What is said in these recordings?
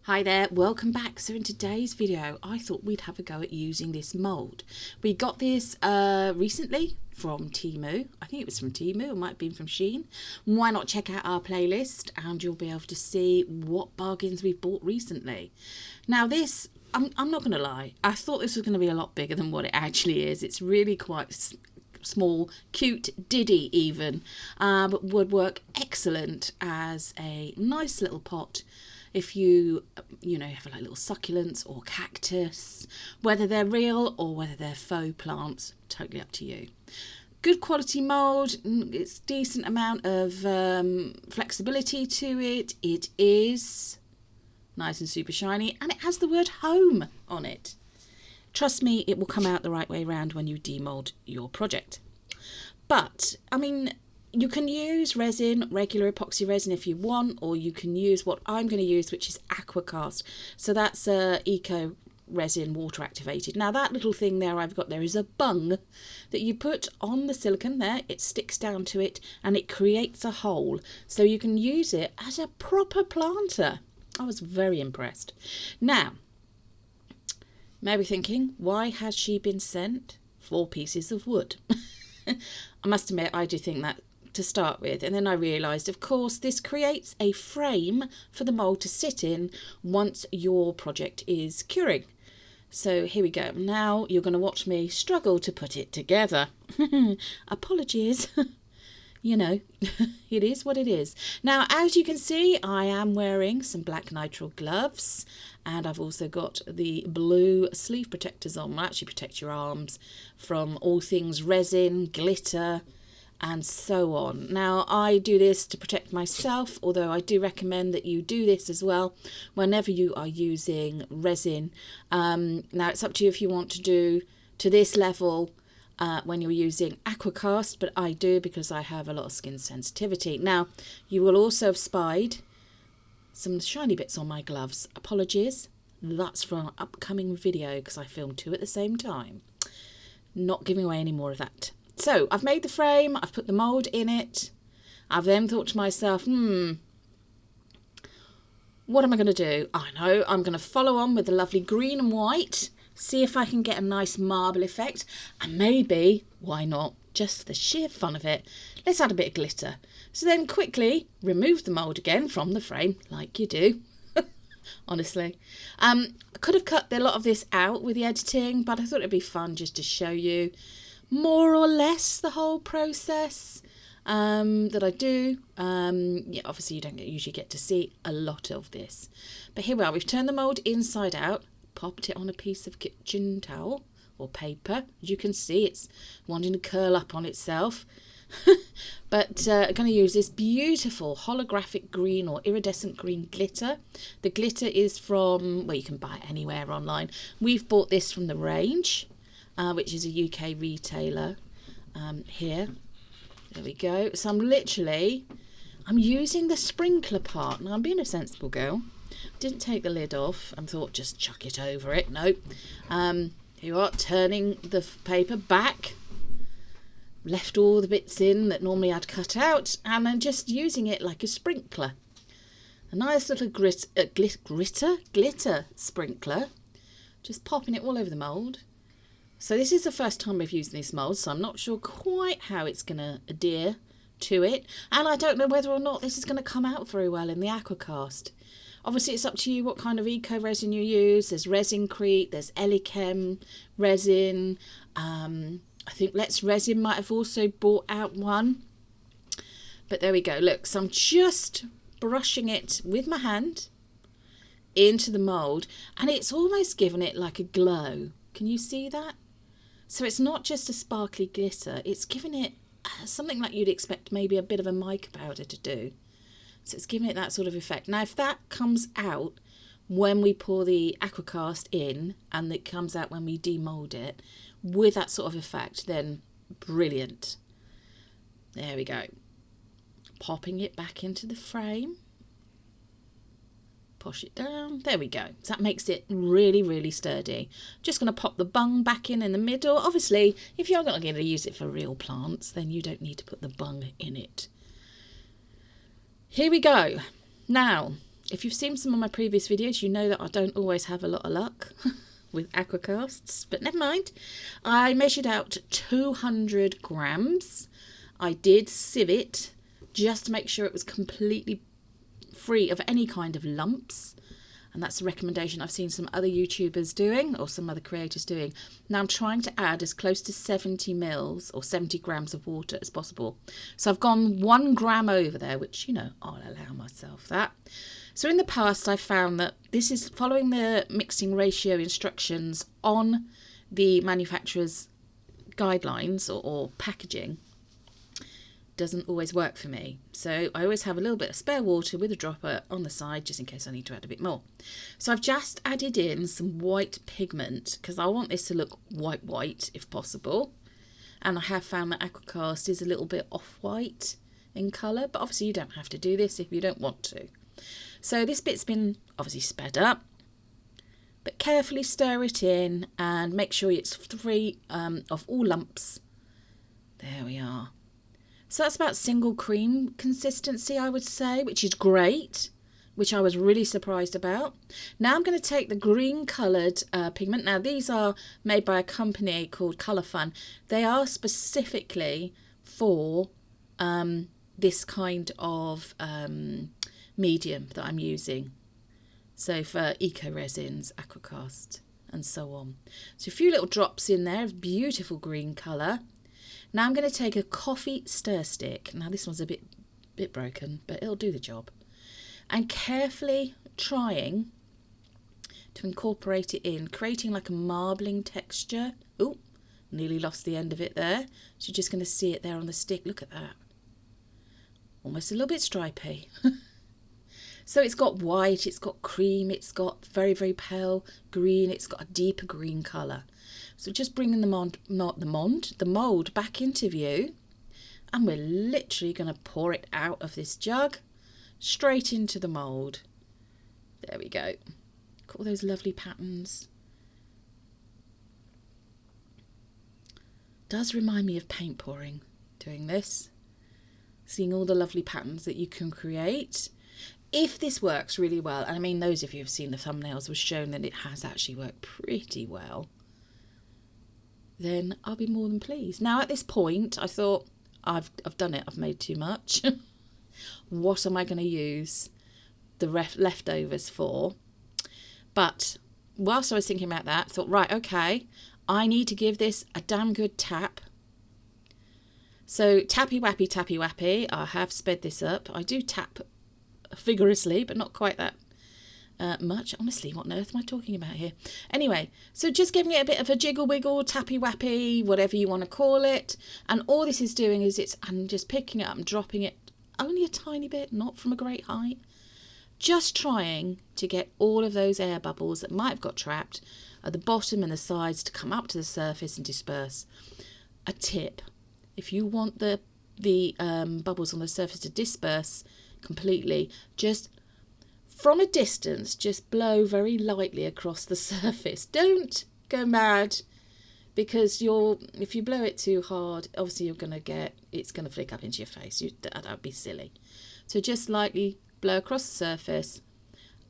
Hi there, welcome back. So in today's video I thought we'd have a go at using this mould. We got this recently from Temu. I think it was from Temu, it might have been from Shein. Why not check out our playlist and you'll be able to see what bargains we've bought recently. Now this, I'm not going to lie, I thought this was going to be a lot bigger than what it actually is. It's really quite small, cute, diddy even, but would work excellent as a nice little pot if you have like little succulents or cactus, whether they're real or whether they're faux plants, totally up to you. Good quality mould, it's decent amount of flexibility to it. It is nice and super shiny and it has the word home on it. Trust me, it will come out the right way around when you demould your project. But, I mean, you can use resin, regular epoxy resin if you want, or you can use what I'm going to use, which is Aquacast. So that's eco resin, water activated. Now that little thing there I've got there is a bung that you put on the silicone there. It sticks down to it and it creates a hole. So you can use it as a proper planter. I was very impressed. Now, maybe thinking, why has she been sent 4 pieces of wood? I must admit, I do think that to start with, and then I realised, of course, this creates a frame for the mould to sit in once your project is curing. So here we go. Now you're going to watch me struggle to put it together. Apologies. You know, it is what it is. Now, as you can see, I am wearing some black nitrile gloves and I've also got the blue sleeve protectors on. Will actually protect your arms from all things resin, glitter and so on. Now, I do this to protect myself, although I do recommend that you do this as well whenever you are using resin. Now, it's up to you if you want to do to this level when you're using Aquacast, but I do because I have a lot of skin sensitivity. Now, you will also have spied some shiny bits on my gloves. Apologies, that's for an upcoming video because I filmed 2 at the same time. Not giving away any more of that. So I've made the frame, I've put the mould in it. I've then thought to myself, what am I going to do? I know I'm going to follow on with the lovely green and white, see if I can get a nice marble effect, and maybe, why not, just for the sheer fun of it, let's add a bit of glitter. So then quickly remove the mould again from the frame, like you do. Honestly. I could have cut a lot of this out with the editing, but I thought it'd be fun just to show you more or less the whole process that I do. Yeah, obviously you don't usually get to see a lot of this. But here we are. We've turned the mould inside out, popped it on a piece of kitchen towel or paper. As you can see, it's wanting to curl up on itself. But I'm going to use this beautiful holographic green or iridescent green glitter. The glitter is from, well, you can buy it anywhere online. We've bought this from The Range, which is a UK retailer here. There we go. So I'm using the sprinkler part. Now, I'm being a sensible girl. Didn't take the lid off and thought just chuck it over it. No. Here you are, turning the paper back. Left all the bits in that normally I'd cut out and then just using it like a sprinkler. A nice little glitter sprinkler. Just popping it all over the mould. So this is the first time we've used these moulds, so I'm not sure quite how it's going to adhere to it. And I don't know whether or not this is going to come out very well in the Aquacast. Obviously, it's up to you what kind of eco resin you use. There's Resincrete, there's Elichem resin. I think Let's Resin might have also bought out one. But there we go. Look, so I'm just brushing it with my hand into the mould. And it's almost given it like a glow. Can you see that? So it's not just a sparkly glitter. It's given it something like you'd expect maybe a bit of a mica powder to do. So it's giving it that sort of effect. Now, if that comes out when we pour the Aquacast in and it comes out when we demould it with that sort of effect, then brilliant. There we go. Popping it back into the frame. Push it down. There we go. So that makes it really, really sturdy. Just going to pop the bung back in the middle. Obviously, if you're not going to use it for real plants, then you don't need to put the bung in it. Here we go. Now, if you've seen some of my previous videos, you know that I don't always have a lot of luck with aquacasts, but never mind. I measured out 200 grams. I did sieve it just to make sure it was completely free of any kind of lumps. And that's a recommendation I've seen some other YouTubers doing, or some other creators doing. Now I'm trying to add as close to 70 mils or 70 grams of water as possible. So I've gone 1 gram over there, which, you know, I'll allow myself that. So in the past, I found that this is following the mixing ratio instructions on the manufacturer's guidelines or packaging. Doesn't always work for me, so I always have a little bit of spare water with a dropper on the side just in case I need to add a bit more. So I've just added in some white pigment because I want this to look white if possible, and I have found that aquacast is a little bit off-white in colour, but obviously you don't have to do this if you don't want to. So this bit's been obviously sped up, but carefully stir it in and make sure it's free of all lumps. There we are. So that's about single cream consistency, I would say, which is great, which I was really surprised about. Now I'm going to take the green coloured pigment. Now these are made by a company called Colour Fun. They are specifically for this kind of medium that I'm using. So for eco resins, aquacast and so on. So a few little drops in there of beautiful green colour. Now I'm going to take a coffee stir stick. Now this one's a bit broken, but it'll do the job. And carefully trying to incorporate it in, creating like a marbling texture. Oh, nearly lost the end of it there. So you're just going to see it there on the stick. Look at that. Almost a little bit stripy. So it's got white, it's got cream, it's got very, very pale green, it's got a deeper green colour. So just bringing the mould back into view, and we're literally going to pour it out of this jug straight into the mould. There we go. Got all those lovely patterns. Does remind me of paint pouring, doing this. Seeing all the lovely patterns that you can create. If this works really well, and I mean those of you who've seen the thumbnails was shown that it has actually worked pretty well, then I'll be more than pleased. Now at this point I thought I've done it, I've made too much. What am I going to use the leftovers for? But whilst I was thinking about that, I thought, right, okay, I need to give this a damn good tap. So tappy wappy, I have sped this up. I do tap vigorously, but not quite that much. Honestly, what on earth am I talking about here? Anyway, so just giving it a bit of a jiggle wiggle, tappy wappy, whatever you want to call it. And all this is doing is I'm just picking it up and dropping it only a tiny bit, not from a great height. Just trying to get all of those air bubbles that might have got trapped at the bottom and the sides to come up to the surface and disperse. A tip: if you want the bubbles on the surface to disperse completely, just from a distance, just blow very lightly across the surface. Don't go mad, because if you blow it too hard, obviously it's going to flick up into your face. That would be silly. So just lightly blow across the surface,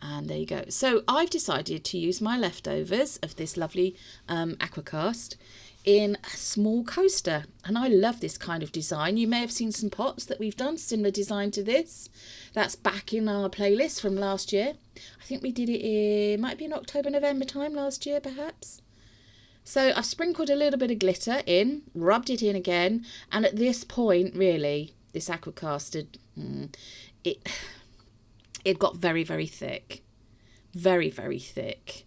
and there you go. So I've decided to use my leftovers of this lovely aquacast in a small coaster, and I love this kind of design. You may have seen some pots that we've done similar design to this. That's back in our playlist from last year. I think we did it might be in October, November time last year perhaps. So I've sprinkled a little bit of glitter in, rubbed it in again, and at this point really this aquacast it got very, very thick, very, very thick,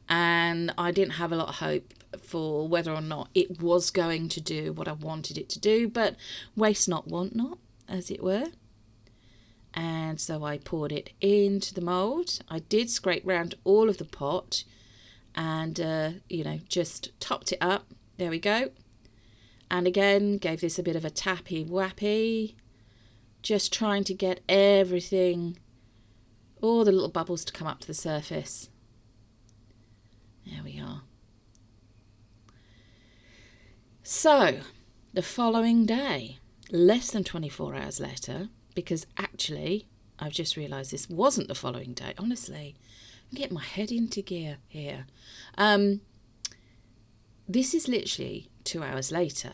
and I didn't have a lot of hope for whether or not it was going to do what I wanted it to do, but waste not, want not, as it were. And so I poured it into the mould. I did scrape round all of the pot and just topped it up. There we go. And again gave this a bit of a tappy wappy, just trying to get everything, all the little bubbles to come up to the surface. There we are. So, the following day, less than 24 hours later, because actually I've just realised this wasn't the following day. Honestly, I'm getting my head into gear here. This is literally 2 hours later.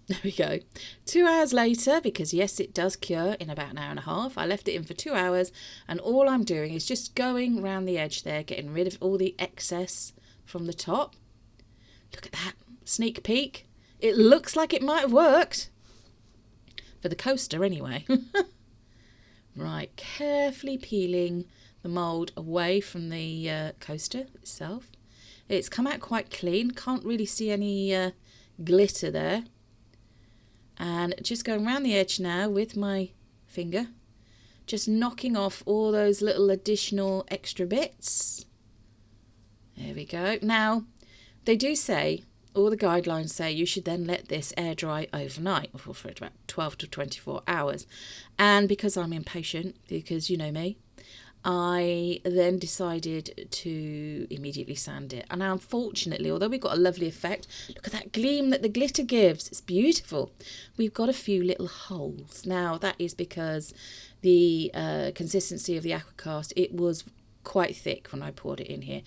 There we go. 2 hours later, because yes, it does cure in about an hour and a half. I left it in for 2 hours, and all I'm doing is just going around the edge there, getting rid of all the excess from the top. Look at that. Sneak peek. It looks like it might have worked. For the coaster, anyway. Right, carefully peeling the mould away from the coaster itself. It's come out quite clean. Can't really see any glitter there. And just going around the edge now with my finger. Just knocking off all those little additional extra bits. There we go. Now, they do say, all the guidelines say, you should then let this air dry overnight, or for about 12 to 24 hours. And because I'm impatient, because you know me, I then decided to immediately sand it. And unfortunately, although we've got a lovely effect, look at that gleam that the glitter gives. It's beautiful. We've got a few little holes. Now, that is because the consistency of the aquacast, it was quite thick when I poured it in here.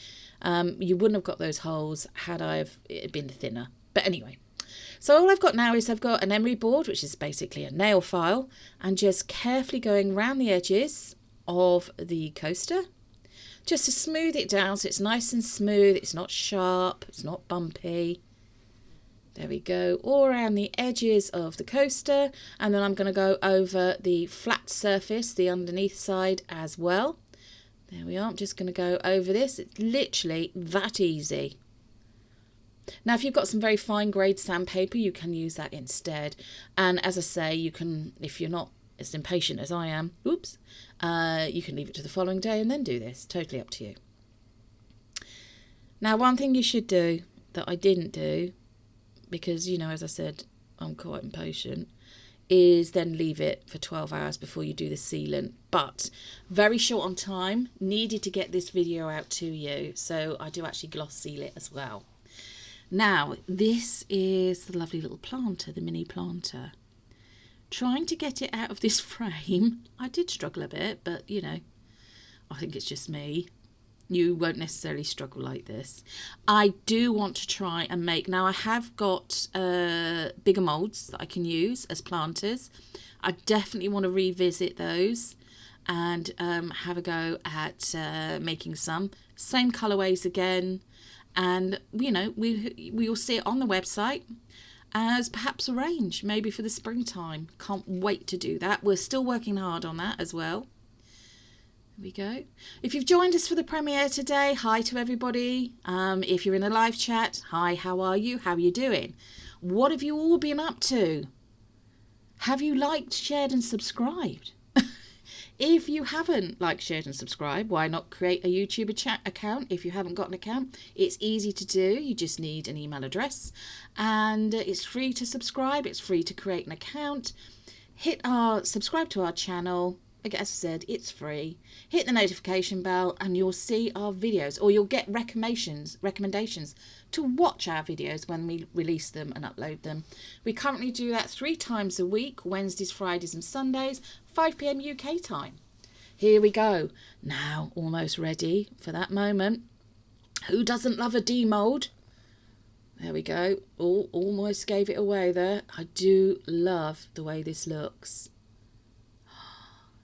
You wouldn't have got those holes had it been thinner. But anyway, so all I've got now is I've got an emery board, which is basically a nail file, and just carefully going around the edges of the coaster just to smooth it down so it's nice and smooth, it's not sharp, it's not bumpy. There we go, all around the edges of the coaster, and then I'm going to go over the flat surface, the underneath side as well. There we are. I'm just going to go over this. It's literally that easy. Now, if you've got some very fine grade sandpaper, you can use that instead. And as I say, you can, if you're not as impatient as I am, you can leave it to the following day and then do this. Totally up to you. Now, one thing you should do that I didn't do, because, you know, as I said, I'm quite impatient, is then leave it for 12 hours before you do the sealant. But very short on time, needed to get this video out to you, so I do actually gloss seal it as well. Now, this is the lovely little planter, the mini planter. Trying to get it out of this frame, I did struggle a bit, but you know, I think it's just me. You won't necessarily struggle like this. I do want to try and make, now I have got bigger moulds that I can use as planters. I definitely want to revisit those and have a go at making some. Same colourways again, and you know, we will see it on the website as perhaps a range, maybe for the springtime. Can't wait to do that. We're still working hard on that as well. There we go. If you've joined us for the premiere today, hi to everybody. If you're in a live chat, hi, how are you? How are you doing? What have you all been up to? Have you liked, shared and subscribed? If you haven't liked, shared and subscribed, why not create a YouTube chat account? If you haven't got an account, it's easy to do. You just need an email address and it's free to subscribe. It's free to create an account. Subscribe to our channel. Like I said, it's free. Hit the notification bell and you'll see our videos, or you'll get recommendations to watch our videos when we release them and upload them. We currently do that 3 times a week, Wednesdays, Fridays and Sundays, 5 PM UK time. Here we go. Now, almost ready for that moment. Who doesn't love a demold? There we go. Almost gave it away there. I do love the way this looks.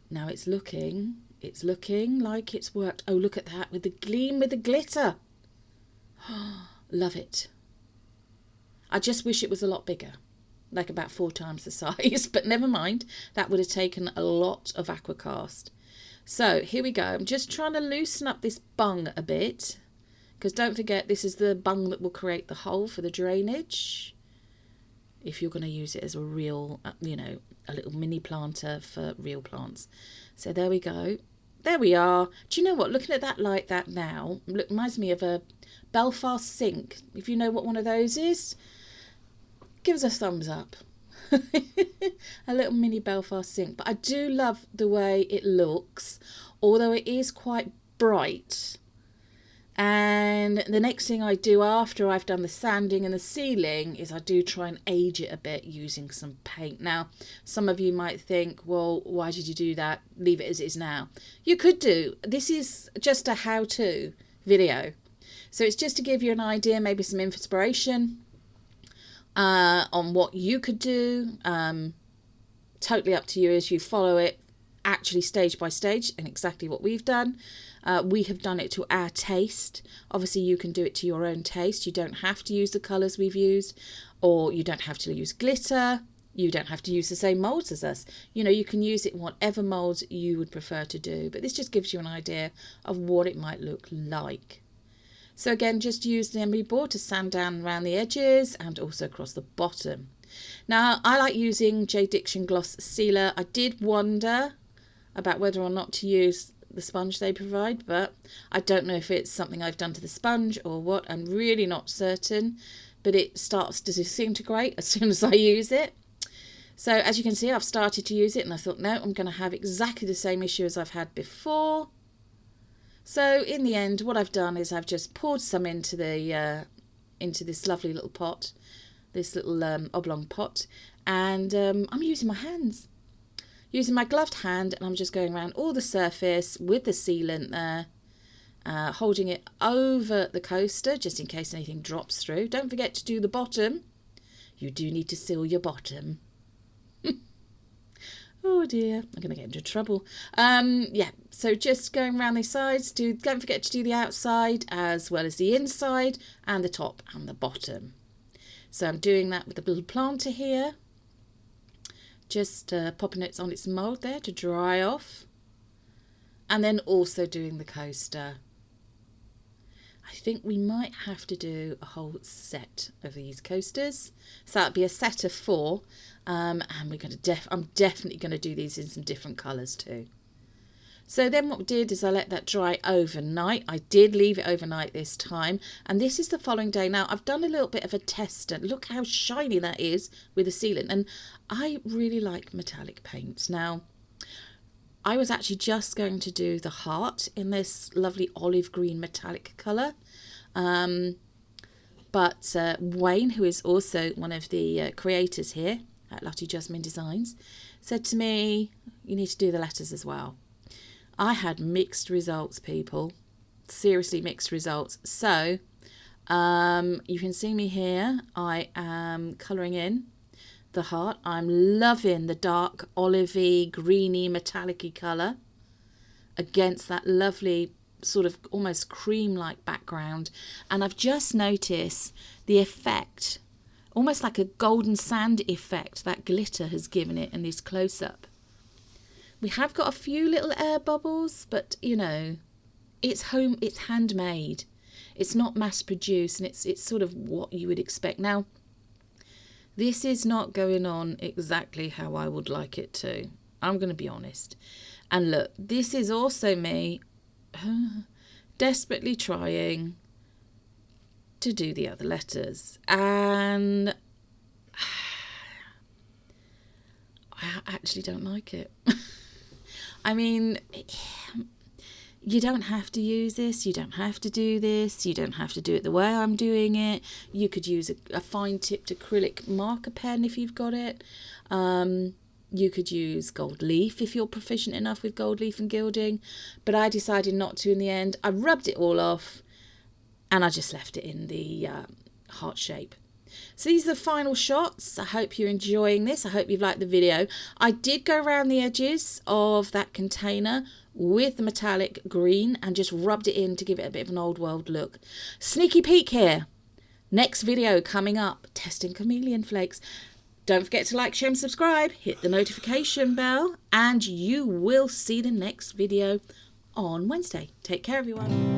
Now it's looking like it's worked. Oh, look at that, with the gleam, with the glitter. Love it. I just wish it was a lot bigger, like about 4 times the size, but never mind. That would have taken a lot of aquacast. So here we go. I'm just trying to loosen up this bung a bit, because don't forget, this is the bung that will create the hole for the drainage. If you're going to use it as a real, you know, a little mini planter for real plants. So there we go. There we are. Do you know what? Looking at that like that now, reminds me of a Belfast sink. If you know what one of those is, give us a thumbs up. A little mini Belfast sink. But I do love the way it looks, although it is quite bright. And the next thing I do after I've done the sanding and the sealing is I do try and age it a bit using some paint. Now, some of you might think, well, why did you do that? Leave it as it is now. You could do. This is just a how-to video. So it's just to give you an idea, maybe some inspiration on what you could do. Totally up to you as you follow it, actually stage by stage, and exactly what we've done. We have done it to our taste. Obviously, you can do it to your own taste. You don't have to use the colours we've used, or you don't have to use glitter. You don't have to use the same moulds as us. You know, you can use it in whatever moulds you would prefer to do. But this just gives you an idea of what it might look like. So again, just use the emery board to sand down around the edges and also across the bottom. Now, I like using J. Diction Gloss Sealer. I did wonder about whether or not to use the sponge they provide, but I don't know if it's something I've done to the sponge or what. I'm really not certain, but it starts to disintegrate as soon as I use it. So as you can see, I've started to use it and I thought, no, I'm going to have exactly the same issue as I've had before. So in the end, what I've done is I've just poured some into this lovely little pot, this little oblong pot, and I'm using my hands. Using my gloved hand, and I'm just going around all the surface with the sealant there, holding it over the coaster just in case anything drops through. Don't forget to do the bottom. You do need to seal your bottom. Oh dear, I'm going to get into trouble. Yeah, so just going around the sides. Don't forget to do the outside as well as the inside and the top and the bottom. So I'm doing that with the little planter here. Just popping it on its mould there to dry off. And then also doing the coaster. I think we might have to do a whole set of these coasters. So that'd be a set of 4. And we're going to I'm definitely going to do these in some different colours too. So then what we did is I let that dry overnight. I did leave it overnight this time. And this is the following day. Now, I've done a little bit of a test. And look how shiny that is with the sealant. And I really like metallic paints. Now, I was actually just going to do the heart in this lovely olive green metallic colour. But Wayne, who is also one of the creators here at lottiejasminedesigns, said to me, you need to do the letters as well. I had mixed results, people. Seriously mixed results. So you can see me here. I am colouring in the heart. I'm loving the dark olivey, greeny, metallic-y colour against that lovely sort of almost cream-like background. And I've just noticed the effect, almost like a golden sand effect that glitter has given it in this close-up. We have got a few little air bubbles, but you know, it's handmade. It's not mass-produced, and it's sort of what you would expect. Now, this is not going on exactly how I would like it to. I'm going to be honest. And look, this is also me desperately trying to do the other letters. And I actually don't like it. I mean, you don't have to use this. You don't have to do this. You don't have to do it the way I'm doing it. You could use a fine-tipped acrylic marker pen if you've got it. You could use gold leaf if you're proficient enough with gold leaf and gilding. But I decided not to in the end. I rubbed it all off and I just left it in the heart shape. So these are the final shots. I hope you're enjoying this. I hope you've liked the video. I did go around the edges of that container with the metallic green and just rubbed it in to give it a bit of an old world look. Sneaky peek here. Next video coming up, testing chameleon flakes. Don't forget to like, share and subscribe. Hit the notification bell and you will see the next video on Wednesday. Take care, everyone.